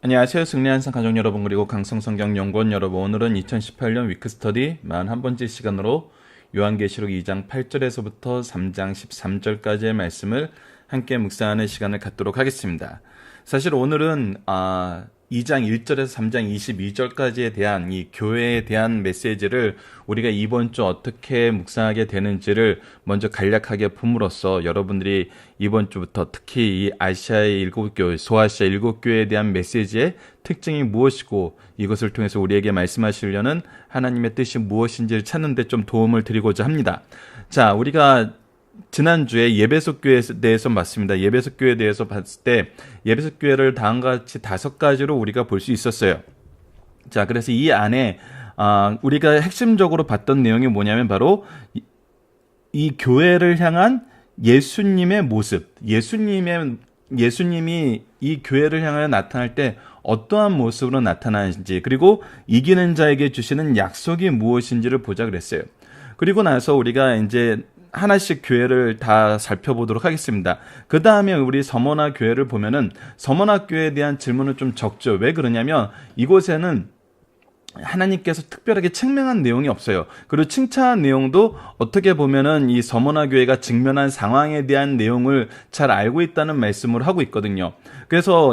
안녕하세요. 승리한산 가족 여러분 그리고 강성성경연구원 여러분, 오늘은 2018년 위크스터디 41번째 시간으로 요한계시록 2장 8절에서부터 3장 13절까지의 말씀을 함께 묵상하는 시간을 갖도록 하겠습니다. 사실 오늘은 2장 1절에서 3장 22절까지에 대한 이 교회에 대한 메시지를 우리가 이번 주 어떻게 묵상하게 되는지를 먼저 간략하게 봄으로써 여러분들이 이번 주부터 특히 이 아시아의 7교회, 소아시아 7교회에 대한 메시지의 특징이 무엇이고 이것을 통해서 우리에게 말씀하시려는 하나님의 뜻이 무엇인지를 찾는 데 좀 도움을 드리고자 합니다. 자, 우리가 지난주에 예배석 교회에 대해서 봤습니다. 예배석 교회에 대해서 봤을 때 예배석 교회를 다음과 같이 5가지로 우리가 볼 수 있었어요. 자, 그래서 이 안에 우리가 핵심적으로 봤던 내용이 뭐냐면 바로 이 교회를 향한 예수님의 모습, 예수님이 이 교회를 향하여 나타날 때 어떠한 모습으로 나타나는지, 그리고 이기는 자에게 주시는 약속이 무엇인지를 보자 그랬어요. 그리고 나서 우리가 이제 하나씩 교회를 다 살펴보도록 하겠습니다. 그 다음에 우리 서머나 교회를 보면은 서머나 교회에 대한 질문은 좀 적죠. 왜 그러냐면 이곳에는 하나님께서 특별하게 책망한 내용이 없어요. 그리고 칭찬한 내용도 어떻게 보면은 이 서머나 교회가 직면한 상황에 대한 내용을 잘 알고 있다는 말씀을 하고 있거든요. 그래서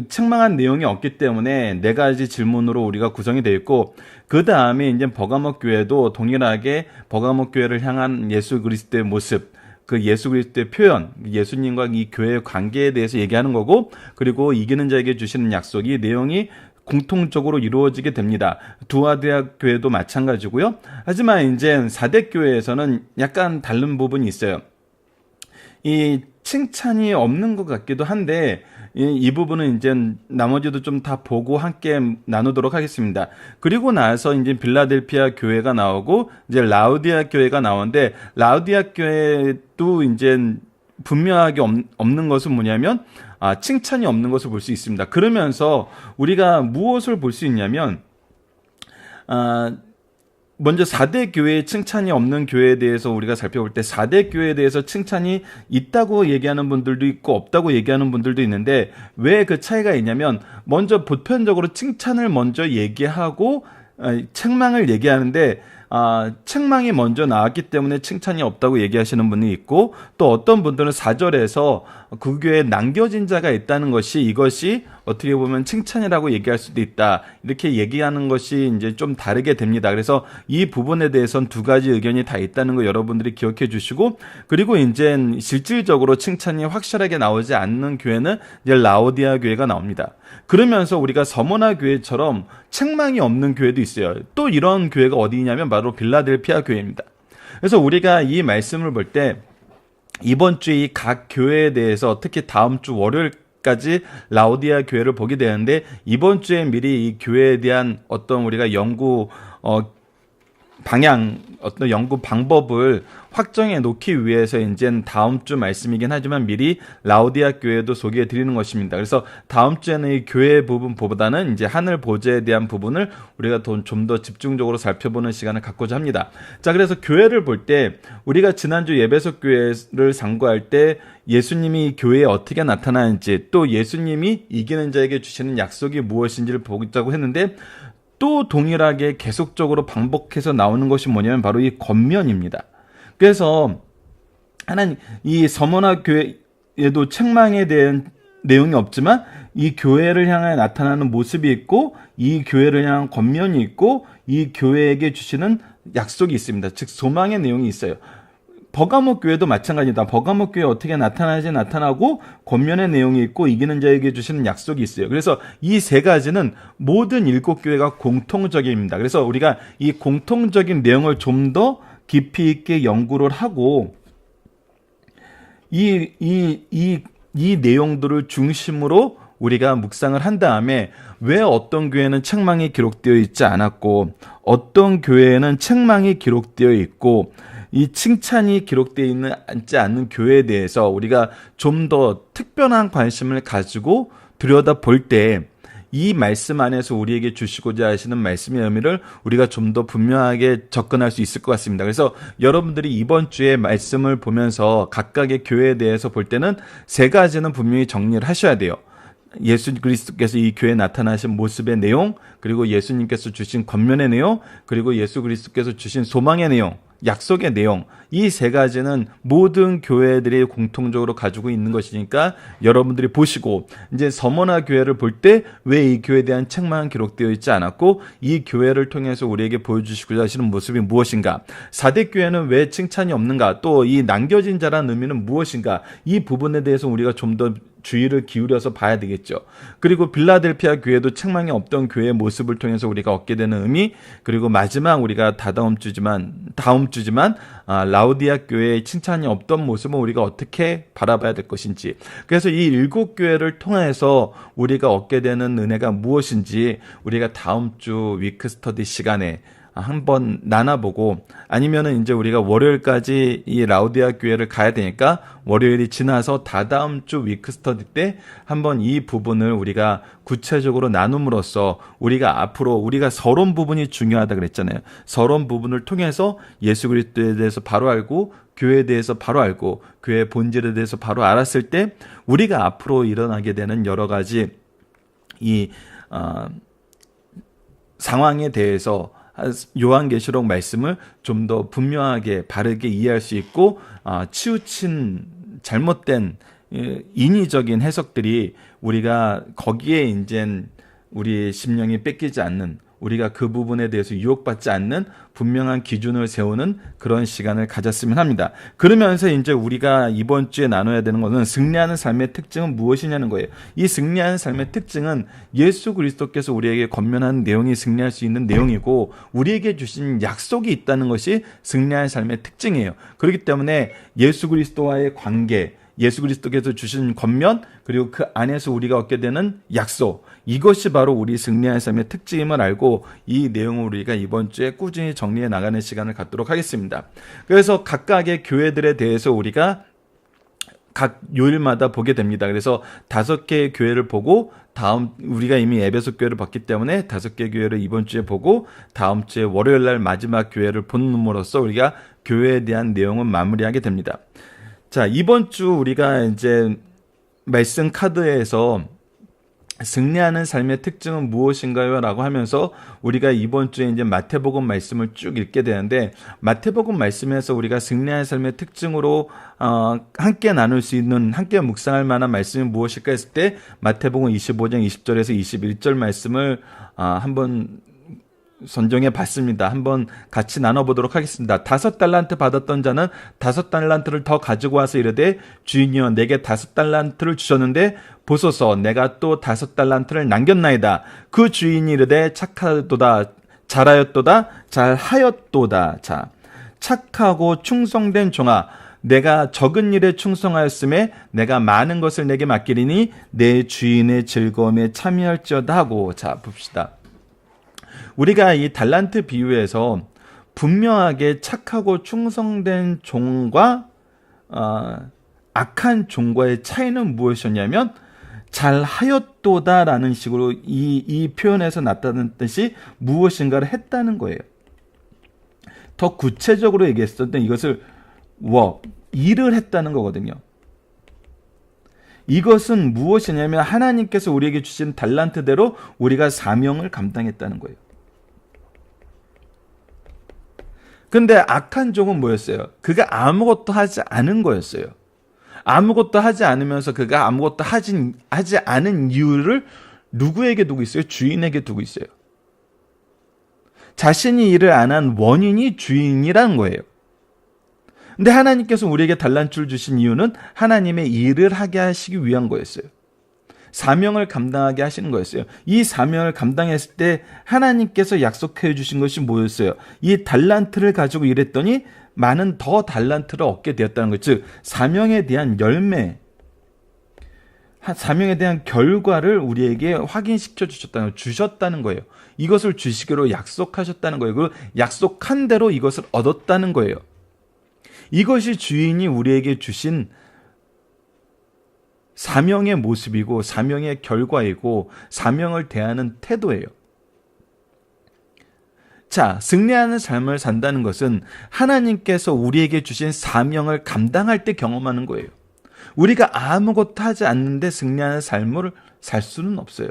책망한 내용이 없기 때문에 4가지 질문으로 우리가 구성이 되어 있고, 그 다음에 이제 버가모 교회도 동일하게 버가모 교회를 향한 예수 그리스도의 모습, 그 예수 그리스도의 표현, 예수님과 이 교회의 관계에 대해서 얘기하는 거고, 그리고 이기는 자에게 주시는 약속, 이 내용이 공통적으로 이루어지게 됩니다. 두아디아 교회도 마찬가지고요. 하지만 이제 사대 교회에서는 약간 다른 부분이 있어요. 이 칭찬이 없는 것 같기도 한데 이 부분은 이제 나머지도 좀 다 보고 함께 나누도록 하겠습니다. 그리고 나서 이제 빌라델피아 교회가 나오고 이제 라우디아 교회가 나오는데, 라우디아 교회도 이제 분명하게 없는 것은 뭐냐면 칭찬이 없는 것을 볼 수 있습니다. 그러면서 우리가 무엇을 볼 수 있냐면 먼저 4대 교회의 칭찬이 없는 교회에 대해서 우리가 살펴볼 때 4대 교회에 대해서 칭찬이 있다고 얘기하는 분들도 있고 없다고 얘기하는 분들도 있는데, 왜 그 차이가 있냐면 먼저 보편적으로 칭찬을 먼저 얘기하고 책망을 얘기하는데 책망이 먼저 나왔기 때문에 칭찬이 없다고 얘기하시는 분이 있고, 또 어떤 분들은 4절에서 그 교회에 남겨진 자가 있다는 것이, 이것이 어떻게 보면 칭찬이라고 얘기할 수도 있다, 이렇게 얘기하는 것이 이제 좀 다르게 됩니다. 그래서 이 부분에 대해서는 2가지 의견이 다 있다는 거 여러분들이 기억해 주시고, 그리고 이제 실질적으로 칭찬이 확실하게 나오지 않는 교회는 이제 라오디아 교회가 나옵니다. 그러면서 우리가 서머나 교회처럼 책망이 없는 교회도 있어요. 또 이런 교회가 어디냐면 바로 빌라델피아 교회입니다. 그래서 우리가 이 말씀을 볼 때 이번 주에 이 각 교회에 대해서 특히 다음 주 월요일까지 라오디아 교회를 보게 되는데, 이번 주에 미리 이 교회에 대한 어떤 우리가 연구 방향, 어떤 연구 방법을 확정해 놓기 위해서 이제 다음 주 말씀이긴 하지만 미리 라오디아 교회도 소개해 드리는 것입니다. 그래서 다음 주에는 이 교회 부분보다는 이제 하늘 보좌에 대한 부분을 우리가 좀 더 집중적으로 살펴보는 시간을 갖고자 합니다. 자, 그래서 교회를 볼 때 우리가 지난주 예배석 교회를 상고할 때 예수님이 교회에 어떻게 나타나는지, 또 예수님이 이기는 자에게 주시는 약속이 무엇인지를 보자고 했는데, 또 동일하게 계속적으로 반복해서 나오는 것이 뭐냐면 바로 이 권면입니다. 그래서 하나님, 이 서머나 교회에도 책망에 대한 내용이 없지만 이 교회를 향해 나타나는 모습이 있고, 이 교회를 향한 권면이 있고, 이 교회에게 주시는 약속이 있습니다. 즉 소망의 내용이 있어요. 버가모 교회도 마찬가지다. 버가모 교회 어떻게 나타나고 권면의 내용이 있고 이기는 자에게 주시는 약속이 있어요. 그래서 이 3가지는 모든 7교회가 공통적입니다. 그래서 우리가 이 공통적인 내용을 좀 더 깊이 있게 연구를 하고 이 내용들을 중심으로 우리가 묵상을 한 다음에 왜 어떤 교회는 책망이 기록되어 있지 않았고 어떤 교회에는 책망이 기록되어 있고 이 칭찬이 기록되어 있지 않는 교회에 대해서 우리가 좀 더 특별한 관심을 가지고 들여다볼 때 이 말씀 안에서 우리에게 주시고자 하시는 말씀의 의미를 우리가 좀 더 분명하게 접근할 수 있을 것 같습니다. 그래서 여러분들이 이번 주에 말씀을 보면서 각각의 교회에 대해서 볼 때는 3가지는 분명히 정리를 하셔야 돼요. 예수 그리스도께서 이 교회에 나타나신 모습의 내용, 그리고 예수님께서 주신 권면의 내용, 그리고 예수 그리스도께서 주신 소망의 내용, 약속의 내용, 이 세 가지는 모든 교회들이 공통적으로 가지고 있는 것이니까 여러분들이 보시고 이제 서머나 교회를 볼 때 왜 이 교회에 대한 책망은 기록되어 있지 않았고 이 교회를 통해서 우리에게 보여주시고자 하시는 모습이 무엇인가, 사대 교회는 왜 칭찬이 없는가, 또 이 남겨진 자라는 의미는 무엇인가, 이 부분에 대해서 우리가 좀 더 주의를 기울여서 봐야 되겠죠. 그리고 빌라델피아 교회도 책망이 없던 교회의 모습을 통해서 우리가 얻게 되는 의미, 그리고 마지막 우리가 다음 주지만 라우디아 교회의 칭찬이 없던 모습은 우리가 어떻게 바라봐야 될 것인지, 그래서 이 7교회를 통해서 우리가 얻게 되는 은혜가 무엇인지 우리가 다음 주 위크 스터디 시간에 한번 나눠보고, 아니면은 이제 우리가 월요일까지 이 라우디아 교회를 가야 되니까 월요일이 지나서 다다음 주 위크 스터디 때 한번 이 부분을 우리가 구체적으로 나눔으로써 우리가 앞으로 우리가 서론 부분이 중요하다 그랬잖아요. 서론 부분을 통해서 예수 그리스도에 대해서 바로 알고 교회에 대해서 바로 알고 교회의 본질에 대해서 바로 알았을 때 우리가 앞으로 일어나게 되는 여러 가지 이 상황에 대해서 요한계시록 말씀을 좀 더 분명하게 바르게 이해할 수 있고 치우친 잘못된 인위적인 해석들이 우리가 거기에 이제 우리 심령이 뺏기지 않는, 우리가 그 부분에 대해서 유혹받지 않는 분명한 기준을 세우는 그런 시간을 가졌으면 합니다. 그러면서 이제 우리가 이번 주에 나눠야 되는 것은 승리하는 삶의 특징은 무엇이냐는 거예요. 이 승리하는 삶의 특징은 예수 그리스도께서 우리에게 권면한 내용이 승리할 수 있는 내용이고 우리에게 주신 약속이 있다는 것이 승리하는 삶의 특징이에요. 그렇기 때문에 예수 그리스도와의 관계, 예수 그리스도께서 주신 권면, 그리고 그 안에서 우리가 얻게 되는 약속, 이것이 바로 우리 승리하는 삶의 특징임을 알고 이 내용을 우리가 이번 주에 꾸준히 정리해 나가는 시간을 갖도록 하겠습니다. 그래서 각각의 교회들에 대해서 우리가 각 요일마다 보게 됩니다. 그래서 5개의 교회를 보고 우리가 이미 에베소 교회를 봤기 때문에 5개 교회를 이번 주에 보고 다음 주에 월요일 날 마지막 교회를 본음으로써 우리가 교회에 대한 내용은 마무리하게 됩니다. 자, 이번 주 우리가 이제 말씀 카드에서 승리하는 삶의 특징은 무엇인가요? 라고 하면서 우리가 이번 주에 이제 마태복음 말씀을 쭉 읽게 되는데, 마태복음 말씀에서 우리가 승리하는 삶의 특징으로 함께 나눌 수 있는, 함께 묵상할 만한 말씀이 무엇일까 했을 때 마태복음 25장 20절에서 21절 말씀을 한번 선정해 봤습니다. 한번 같이 나눠보도록 하겠습니다. 5달란트 받았던 자는 5달란트를 더 가지고 와서 이르되 주인이여 내게 5달란트를 주셨는데 보소서 내가 또 5달란트를 남겼나이다. 그 주인이 이르되 착하도다, 잘하였도다, 잘하였도다. 자, 착하고 충성된 종아, 내가 적은 일에 충성하였음에 내가 많은 것을 내게 맡기리니 내 주인의 즐거움에 참여할지어다 하고. 자, 봅시다. 우리가 이 달란트 비유에서 분명하게 착하고 충성된 종과 악한 종과의 차이는 무엇이었냐면 잘하였도다라는 식으로 이 표현에서 나타나는 뜻이 무엇인가를 했다는 거예요. 더 구체적으로 얘기했을 때 이것을 일을 했다는 거거든요. 이것은 무엇이냐면 하나님께서 우리에게 주신 달란트대로 우리가 사명을 감당했다는 거예요. 근데 악한 종은 뭐였어요? 그가 아무것도 하지 않은 거였어요. 아무것도 하지 않으면서 그가 아무것도 하지 않은 이유를 누구에게 두고 있어요? 주인에게 두고 있어요. 자신이 일을 안 한 원인이 주인이라는 거예요. 근데 하나님께서 우리에게 달란트를 주신 이유는 하나님의 일을 하게 하시기 위한 거였어요. 사명을 감당하게 하시는 거였어요. 이 사명을 감당했을 때 하나님께서 약속해 주신 것이 뭐였어요? 이 달란트를 가지고 일했더니 많은 더 달란트를 얻게 되었다는 거죠. 즉 사명에 대한 열매, 사명에 대한 결과를 우리에게 확인시켜 주셨다는 거예요. 이것을 주시기로 약속하셨다는 거예요. 그리고 약속한 대로 이것을 얻었다는 거예요. 이것이 주인이 우리에게 주신 사명의 모습이고 사명의 결과이고 사명을 대하는 태도예요. 자, 승리하는 삶을 산다는 것은 하나님께서 우리에게 주신 사명을 감당할 때 경험하는 거예요. 우리가 아무것도 하지 않는데 승리하는 삶을 살 수는 없어요.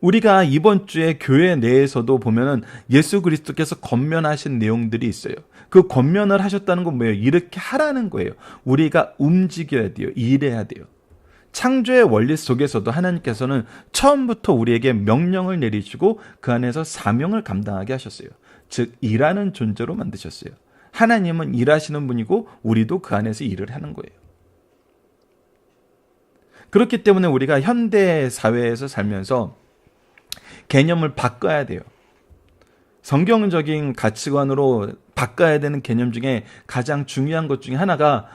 우리가 이번 주에 교회 내에서도 보면은 예수 그리스도께서 권면하신 내용들이 있어요. 그 권면을 하셨다는 건 뭐예요? 이렇게 하라는 거예요. 우리가 움직여야 돼요. 일해야 돼요. 창조의 원리 속에서도 하나님께서는 처음부터 우리에게 명령을 내리시고 그 안에서 사명을 감당하게 하셨어요. 즉 일하는 존재로 만드셨어요. 하나님은 일하시는 분이고 우리도 그 안에서 일을 하는 거예요. 그렇기 때문에 우리가 현대 사회에서 살면서 개념을 바꿔야 돼요. 성경적인 가치관으로 바꿔야 되는 개념 중에 가장 중요한 것 중에 하나가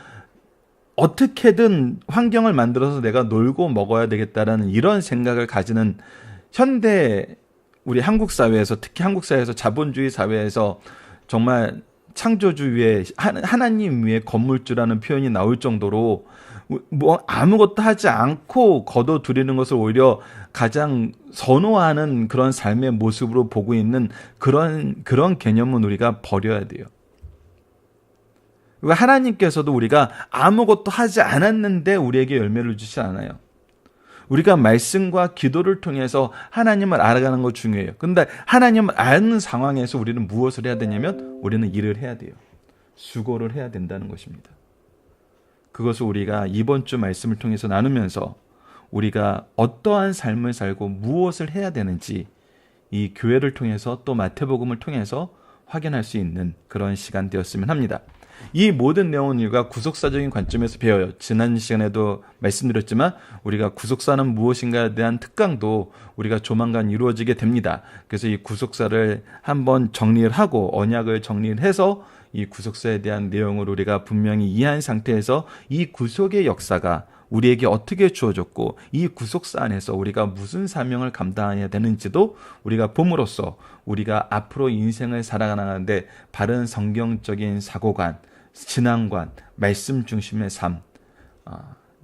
어떻게든 환경을 만들어서 내가 놀고 먹어야 되겠다라는 이런 생각을 가지는 현대 우리 한국 사회에서, 특히 한국 사회에서, 자본주의 사회에서 정말 창조주의에 하나님 위에 건물주라는 표현이 나올 정도로 뭐 아무것도 하지 않고 거둬들이는 것을 오히려 가장 선호하는 그런 삶의 모습으로 보고 있는 그런 개념은 우리가 버려야 돼요. 하나님께서도 우리가 아무것도 하지 않았는데 우리에게 열매를 주지 않아요. 우리가 말씀과 기도를 통해서 하나님을 알아가는 거 중요해요. 그런데 하나님을 아는 상황에서 우리는 무엇을 해야 되냐면 우리는 일을 해야 돼요. 수고를 해야 된다는 것입니다. 그것을 우리가 이번 주 말씀을 통해서 나누면서 우리가 어떠한 삶을 살고 무엇을 해야 되는지 이 교회를 통해서 또 마태복음을 통해서 확인할 수 있는 그런 시간 되었으면 합니다. 이 모든 내용은 우리가 구속사적인 관점에서 배워요. 지난 시간에도 말씀드렸지만 우리가 구속사는 무엇인가에 대한 특강도 우리가 조만간 이루어지게 됩니다. 그래서 이 구속사를 한번 정리를 하고 언약을 정리를 해서 이 구속사에 대한 내용을 우리가 분명히 이해한 상태에서 이 구속의 역사가 우리에게 어떻게 주어졌고 이 구속사 안에서 우리가 무슨 사명을 감당해야 되는지도 우리가 봄으로써 우리가 앞으로 인생을 살아가는데 바른 성경적인 사고관, 신앙관, 말씀 중심의 삶,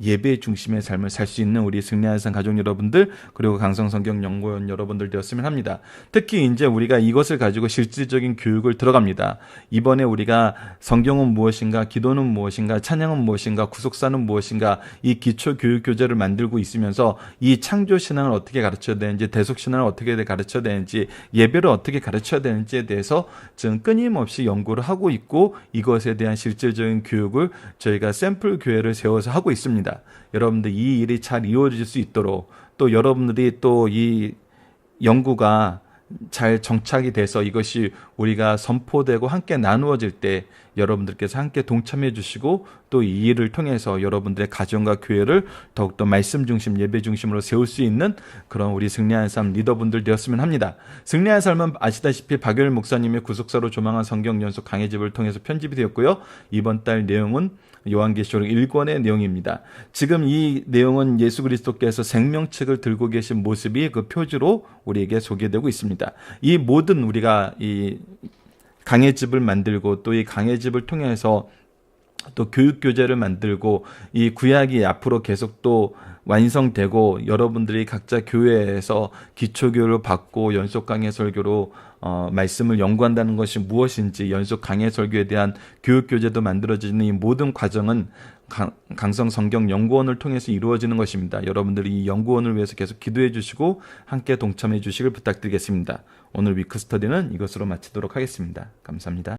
예배 중심의 삶을 살 수 있는 우리 승리하는 삶 가족 여러분들 그리고 강성성경연구원 여러분들 되었으면 합니다. 특히 이제 우리가 이것을 가지고 실질적인 교육을 들어갑니다. 이번에 우리가 성경은 무엇인가, 기도는 무엇인가, 찬양은 무엇인가, 구속사는 무엇인가 이 기초 교육 교재를 만들고 있으면서 이 창조 신앙을 어떻게 가르쳐야 되는지, 대속 신앙을 어떻게 가르쳐야 되는지, 예배를 어떻게 가르쳐야 되는지에 대해서 지금 끊임없이 연구를 하고 있고 이것에 대한 실질적인 교육을 저희가 샘플 교회를 세워서 하고 있습니다. 여러분들 이 일이 잘 이루어질 수 있도록 또 여러분들이 또 이 연구가 잘 정착이 돼서 이것이 우리가 선포되고 함께 나누어질 때 여러분들께서 함께 동참해 주시고 또 이 일을 통해서 여러분들의 가정과 교회를 더욱더 말씀 중심, 예배 중심으로 세울 수 있는 그런 우리 승리하는 삶 리더분들 되었으면 합니다. 승리하는 삶은 아시다시피 박열 목사님의 구속사로 조망한 성경 연속 강해집을 통해서 편집이 되었고요. 이번 달 내용은 요한계시록 1권의 내용입니다. 지금 이 내용은 예수 그리스도께서 생명책을 들고 계신 모습이 그 표지로 우리에게 소개되고 있습니다. 이 모든 우리가 이 강해집을 만들고 또 이 강해집을 통해서 또 교육 교재를 만들고 이 구약이 앞으로 계속 또 완성되고 여러분들이 각자 교회에서 기초교육을 받고 연속 강해 설교로 말씀을 연구한다는 것이 무엇인지 연속 강해 설교에 대한 교육 교재도 만들어지는 이 모든 과정은 강성 성경 연구원을 통해서 이루어지는 것입니다. 여러분들이 이 연구원을 위해서 계속 기도해 주시고 함께 동참해 주시길 부탁드리겠습니다. 오늘 위크 스터디는 이것으로 마치도록 하겠습니다. 감사합니다.